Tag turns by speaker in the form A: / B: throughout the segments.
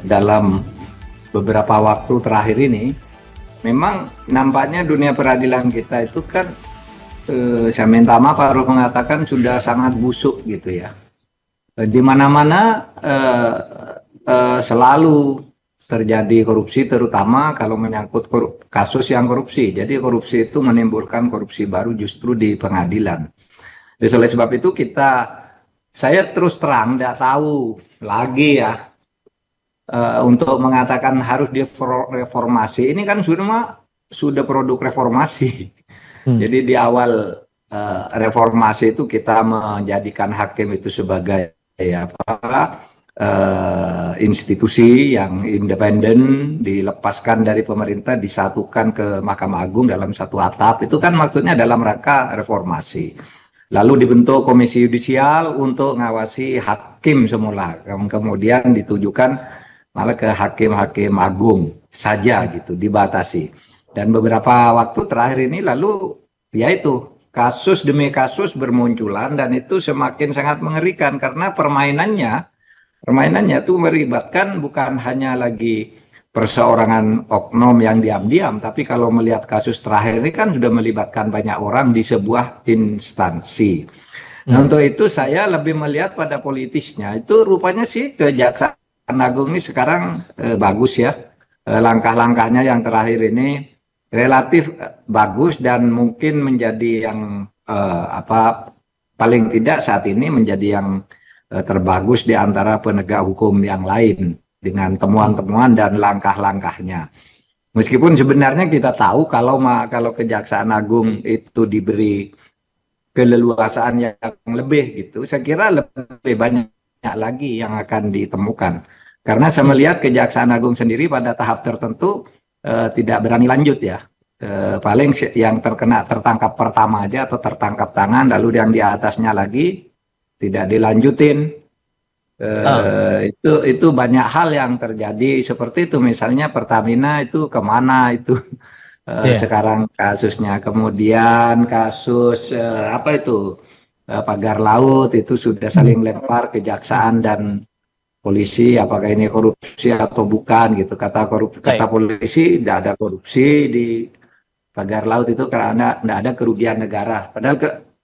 A: dalam beberapa waktu terakhir ini, memang nampaknya dunia peradilan kita itu kan, saya minta maaf harus mengatakan sudah sangat busuk gitu ya. Di mana-mana selalu terjadi korupsi, terutama kalau menyangkut kasus yang korupsi. Jadi korupsi itu menimbulkan korupsi baru justru di pengadilan. Jadi oleh sebab itu saya terus terang tidak tahu lagi ya, untuk mengatakan harus direformasi. Ini kan sudah produk reformasi. Jadi di awal reformasi itu kita menjadikan hakim itu sebagai institusi yang independen, dilepaskan dari pemerintah, disatukan ke Mahkamah Agung dalam satu atap. Itu kan maksudnya dalam rangka reformasi. Lalu dibentuk komisi yudisial untuk ngawasi hakim semula, kemudian ditujukan malah ke hakim-hakim agung saja gitu, dibatasi. Dan beberapa waktu terakhir ini lalu yaitu kasus demi kasus bermunculan, dan itu semakin sangat mengerikan karena permainannya itu melibatkan bukan hanya lagi perseorangan oknum yang diam-diam, tapi kalau melihat kasus terakhir ini kan sudah melibatkan banyak orang di sebuah instansi. Nah, untuk itu saya lebih melihat pada politisnya. Itu rupanya sih Kejaksaan Agung ini sekarang bagus ya. Langkah-langkahnya yang terakhir ini relatif bagus dan mungkin menjadi yang paling tidak saat ini menjadi yang terbagus di antara penegak hukum yang lain dengan temuan-temuan dan langkah-langkahnya. Meskipun sebenarnya kita tahu kalau Kejaksaan Agung itu diberi keleluasaan yang lebih gitu, saya kira lebih banyak lagi yang akan ditemukan. Karena saya melihat Kejaksaan Agung sendiri pada tahap tertentu tidak berani lanjut ya. Paling yang tertangkap pertama aja atau tertangkap tangan, lalu yang di atasnya lagi tidak dilanjutin. Itu banyak hal yang terjadi seperti itu. Misalnya Pertamina itu kemana itu sekarang kasusnya. Kemudian kasus pagar laut itu sudah saling lempar kejaksaan dan polisi, apakah ini korupsi atau bukan gitu. Kata polisi tidak ada korupsi di pagar laut itu karena tidak ada kerugian negara. Padahal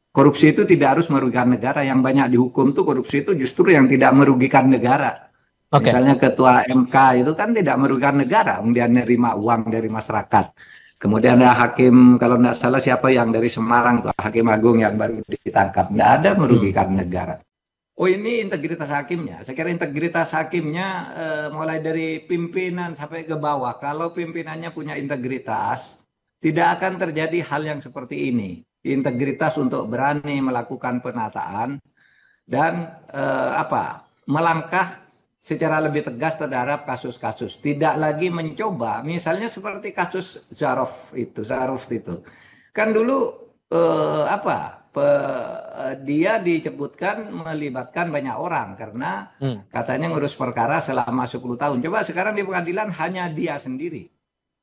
A: korupsi itu tidak harus merugikan negara. Yang banyak dihukum tuh korupsi itu justru yang tidak merugikan negara. Misalnya ketua MK itu kan tidak merugikan negara, dia menerima uang dari masyarakat. Kemudian ada hakim, kalau tidak salah siapa yang dari Semarang, tuh hakim agung yang baru ditangkap, tidak ada merugikan negara. Oh, ini integritas hakimnya. Saya kira integritas hakimnya mulai dari pimpinan sampai ke bawah. Kalau pimpinannya punya integritas, tidak akan terjadi hal yang seperti ini. Integritas untuk berani melakukan penataan dan melangkah secara lebih tegas terhadap kasus-kasus. Tidak lagi mencoba, misalnya seperti kasus Zaruf itu. Kan dulu dia disebutkan melibatkan banyak orang karena katanya ngurus perkara selama 10 tahun. Coba sekarang di pengadilan hanya dia sendiri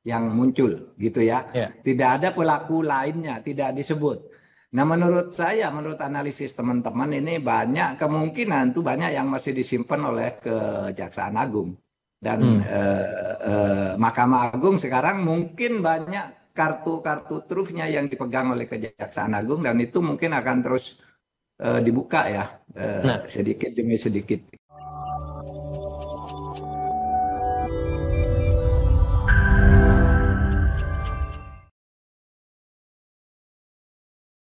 A: yang muncul gitu ya. Tidak ada pelaku lainnya, tidak disebut. Nah, menurut saya, menurut analisis teman-teman ini banyak kemungkinan tuh banyak yang masih disimpan oleh Kejaksaan Agung. Dan Mahkamah Agung sekarang mungkin banyak kartu-kartu trufnya yang dipegang oleh Kejaksaan Agung, dan itu mungkin akan terus dibuka ya, sedikit demi sedikit.